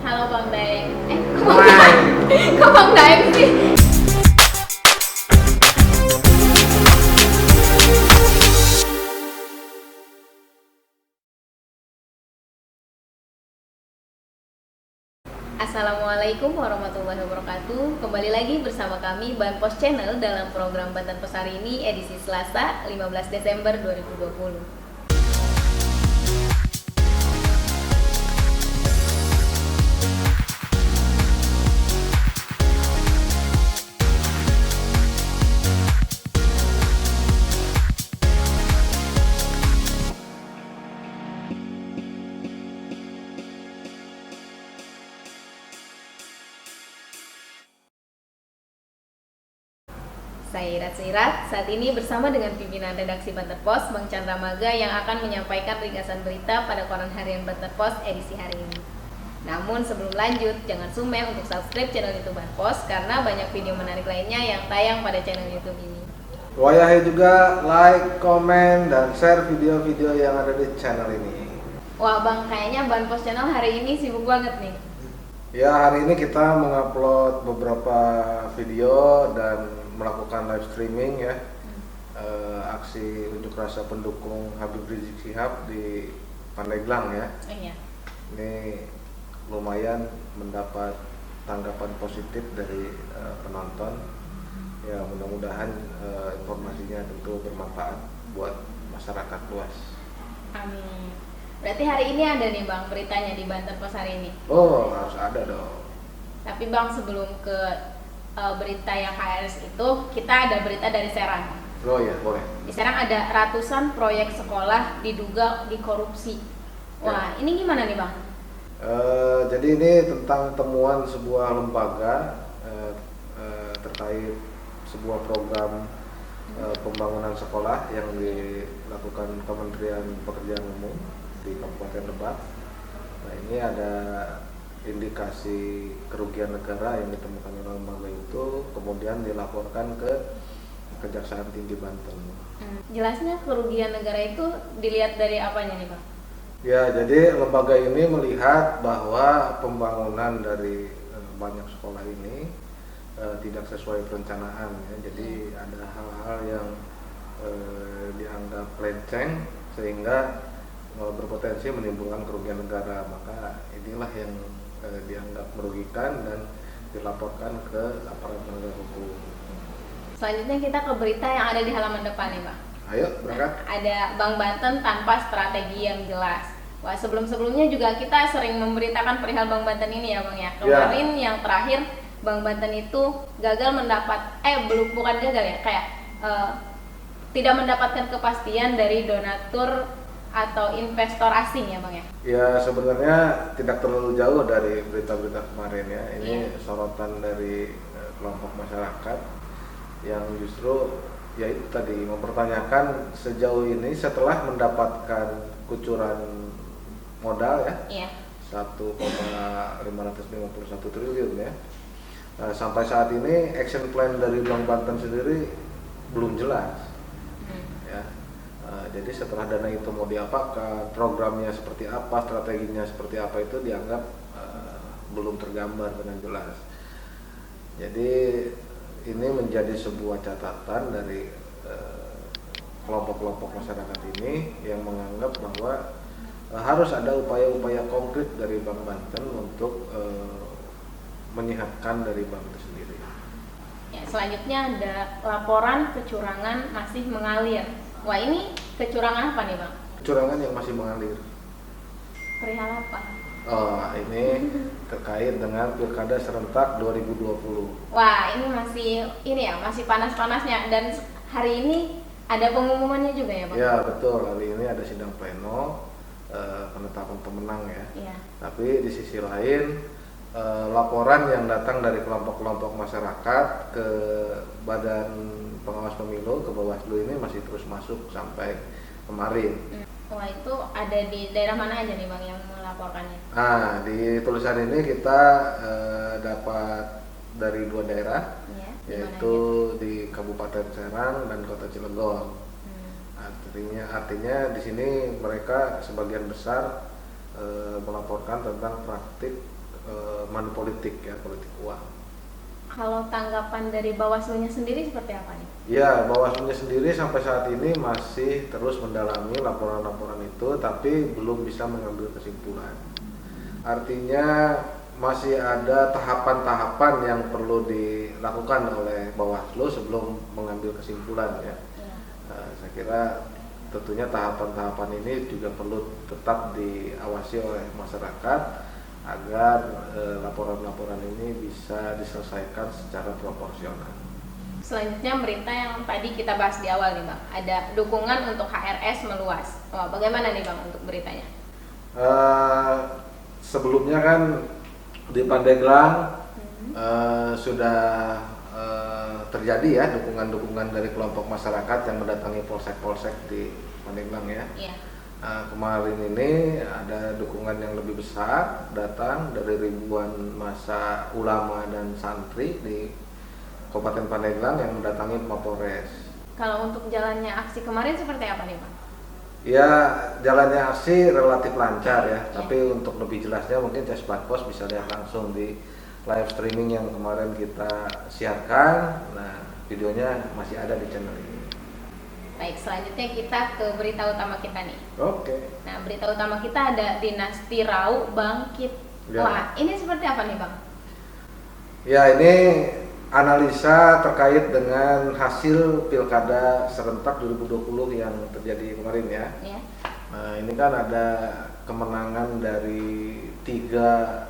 Halo Bang Daeng. Hai. Kok Bang Daeng sih? Assalamualaikum warahmatullahi wabarakatuh. Kembali lagi bersama kami Banpos Channel dalam program Banten Pos hari ini edisi Selasa 15 Desember 2020. Saya Irat Seirat, saat ini bersama dengan pimpinan redaksi Banten Pos, Bang Chandra Maga yang akan menyampaikan ringkasan berita pada koran harian Banten Pos edisi hari ini. Namun sebelum lanjut, jangan sumeh untuk subscribe channel YouTube Banten Pos karena banyak video menarik lainnya yang tayang pada channel YouTube ini. Wayahe juga like, komen, dan share video-video yang ada di channel ini. Wah Bang, kayaknya Banten Pos Channel hari ini sibuk banget nih. Ya, hari ini kita mengupload beberapa video dan melakukan live streaming ya. Aksi unjuk rasa pendukung Habib Rizik Syihab di Pandeglang ya. Iya. Ini lumayan mendapat tanggapan positif dari penonton. Ya, mudah-mudahan informasinya tentu bermanfaat buat masyarakat luas. Amin. Berarti hari ini ada nih Bang beritanya di Banten Pos hari ini. Oh, harus ada dong. Tapi Bang, sebelum ke berita yang HRS itu, kita ada berita dari Serang. Oh ya, boleh. Di Serang ada ratusan proyek sekolah diduga dikorupsi. Wah, ini gimana nih Bang? Jadi ini tentang temuan sebuah lembaga terkait sebuah program pembangunan sekolah yang dilakukan Kementerian Pekerjaan Umum di Kabupaten Lebak. Nah, ini ada indikasi kerugian negara yang ditemukan oleh lembaga itu, kemudian dilaporkan ke Kejaksaan Tinggi Banten. Jelasnya kerugian negara itu dilihat dari apanya nih Bang? Ya, jadi lembaga ini melihat bahwa pembangunan dari banyak sekolah ini tidak sesuai perencanaan ya. Jadi ada hal-hal yang dianggap lenceng sehingga berpotensi menimbulkan kerugian negara. Maka inilah yang dianggap merugikan dan dilaporkan ke aparat penegak hukum. Selanjutnya kita ke berita yang ada di halaman depan nih Bang. Ayo berangkat. Ada Bank Banten tanpa strategi yang jelas. Wah, sebelum-sebelumnya juga kita sering memberitakan perihal Bank Banten ini ya Bang ya. Kemarin yang terakhir Bank Banten itu gagal mendapat bukan gagal ya, kayak tidak mendapatkan kepastian dari donatur atau investor asing ya Bang ya. Ya, sebenarnya tidak terlalu jauh dari berita-berita kemarin ya. Ini sorotan dari kelompok masyarakat yang justru ya itu tadi mempertanyakan sejauh ini setelah mendapatkan kucuran modal ya, 1,551 triliun ya. Nah, sampai saat ini action plan dari Bank Banten sendiri belum jelas. Ya. Jadi setelah dana itu mau diapakan, programnya seperti apa, strateginya seperti apa itu dianggap belum tergambar dengan jelas. Jadi ini menjadi sebuah catatan dari kelompok-kelompok masyarakat ini yang menganggap bahwa harus ada upaya-upaya konkret dari Bank Banten untuk menyehatkan dari bank itu sendiri. Ya, selanjutnya ada laporan kecurangan masih mengalir. Wah, ini kecurangan apa nih Bang? Kecurangan yang masih mengalir. Perihal apa? Oh, ini terkait dengan Pilkada serentak 2020. Wah, ini masih panas-panasnya dan hari ini ada pengumumannya juga ya Bang? Ya betul, kali ini ada sidang pleno penetapan pemenang ya. Iya. Tapi di sisi lain laporan yang datang dari kelompok-kelompok masyarakat ke Badan Pengawas Pemilu, ke Bawaslu ini masih terus masuk sampai kemarin. Wah, itu ada di daerah mana aja nih Bang yang melaporkannya? Nah, di tulisan ini kita dapat dari dua daerah, yaitu di Kabupaten Serang dan Kota Cilegon. Artinya di sini mereka sebagian besar melaporkan tentang praktik money politik ya, politik uang. Kalau tanggapan dari Bawaslu-nya sendiri seperti apa nih? Ya, Bawaslu-nya sendiri sampai saat ini masih terus mendalami laporan-laporan itu, tapi belum bisa mengambil kesimpulan. Artinya masih ada tahapan-tahapan yang perlu dilakukan oleh Bawaslu sebelum mengambil kesimpulan ya. Saya kira tentunya tahapan-tahapan ini juga perlu tetap diawasi oleh masyarakat agar laporan-laporan ini bisa diselesaikan secara proporsional. Selanjutnya berita yang tadi kita bahas di awal nih Bang, ada dukungan untuk HRS meluas. Bagaimana nih Bang untuk beritanya? Sebelumnya kan di Pandeglang sudah terjadi ya dukungan-dukungan dari kelompok masyarakat yang mendatangi polsek-polsek di Pandeglang ya. Iya. Kemarin ini ada dukungan yang lebih besar datang dari ribuan massa ulama dan santri di Kabupaten Pandeglang yang mendatangi Mapolres. Kalau untuk jalannya aksi kemarin seperti apa nih Bang? Ya, jalannya aksi relatif lancar ya, tapi untuk lebih jelasnya mungkin Cesban Pos bisa lihat langsung di live streaming yang kemarin kita siarkan. Nah, videonya masih ada di channel ini. Baik, selanjutnya kita ke berita utama kita nih. Oke. Nah, berita utama kita ada Dinasti Rau bangkit. Ya. Wah, ini seperti apa nih Bang? Ya, ini analisa terkait dengan hasil Pilkada serentak 2020 yang terjadi kemarin ya. Ya. Nah, ini kan ada kemenangan dari tiga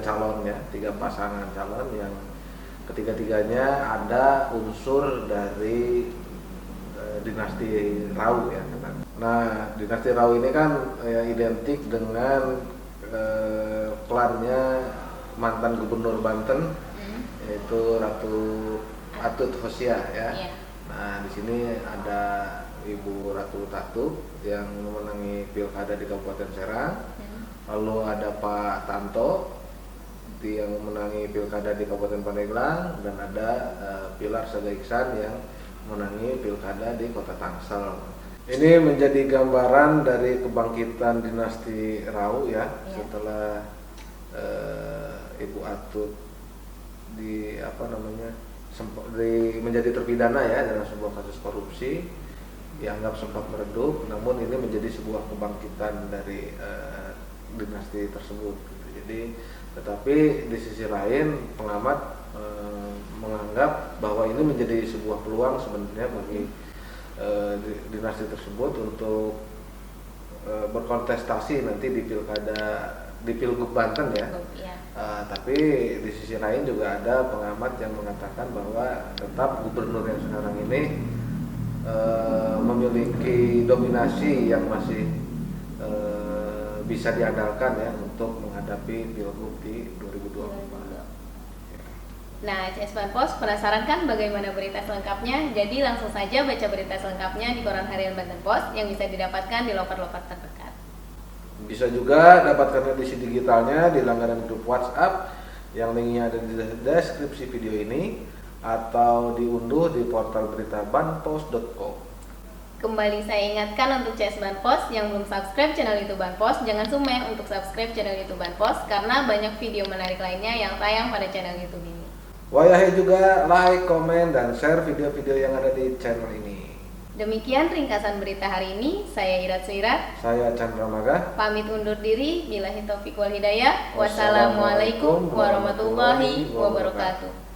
calon ya, tiga pasangan calon yang ketiga-tiganya ada unsur dari dinasti Rau ya. Nah, dinasti Rau ini kan identik dengan klannya mantan gubernur Banten yaitu Ratu Atut Khosia ya. Iya. Nah, di sini ada Ibu Ratu Tatu yang memenangi pilkada di Kabupaten Serang. Lalu ada Pak Tanto yang memenangi pilkada di Kabupaten Pandeglang, dan ada Pilar Sagaiksan yang memenangi pilkada di Kota Tangsel. Ini menjadi gambaran dari kebangkitan dinasti Rau ya, setelah Ibu Atut menjadi terpidana ya dalam sebuah kasus korupsi, dianggap sempat meredup, namun ini menjadi sebuah kebangkitan dari dinasti tersebut. Jadi, tetapi di sisi lain pengamat menganggap bahwa ini menjadi sebuah peluang sebenarnya bagi dinasti tersebut untuk berkontestasi nanti di Pilgub Banten ya. Tapi di sisi lain juga ada pengamat yang mengatakan bahwa tetap gubernur yang sekarang ini memiliki dominasi yang masih bisa diandalkan ya untuk menghadapi Pilgub di 2024. Nah, Cesban Pos penasaran kan bagaimana berita selengkapnya? Jadi langsung saja baca berita selengkapnya di Koran Harian Banten Pos yang bisa didapatkan di loker-loker terdekat. Bisa juga dapatkan edisi digitalnya di langganan grup WhatsApp yang linknya ada di deskripsi video ini atau diunduh di portal berita banpos.co. Kembali saya ingatkan untuk Cesban Pos yang belum subscribe channel YouTube Banpos, jangan sumeh untuk subscribe channel YouTube Banpos karena banyak video menarik lainnya yang tayang pada channel YouTube ini. Wayahe juga like, komen, dan share video-video yang ada di channel ini. Demikian ringkasan berita hari ini. Saya Irat Suirat. Saya Chandra Maga. Pamit undur diri. Billahi taufiq wal hidayah. Wassalamualaikum warahmatullahi wabarakatuh.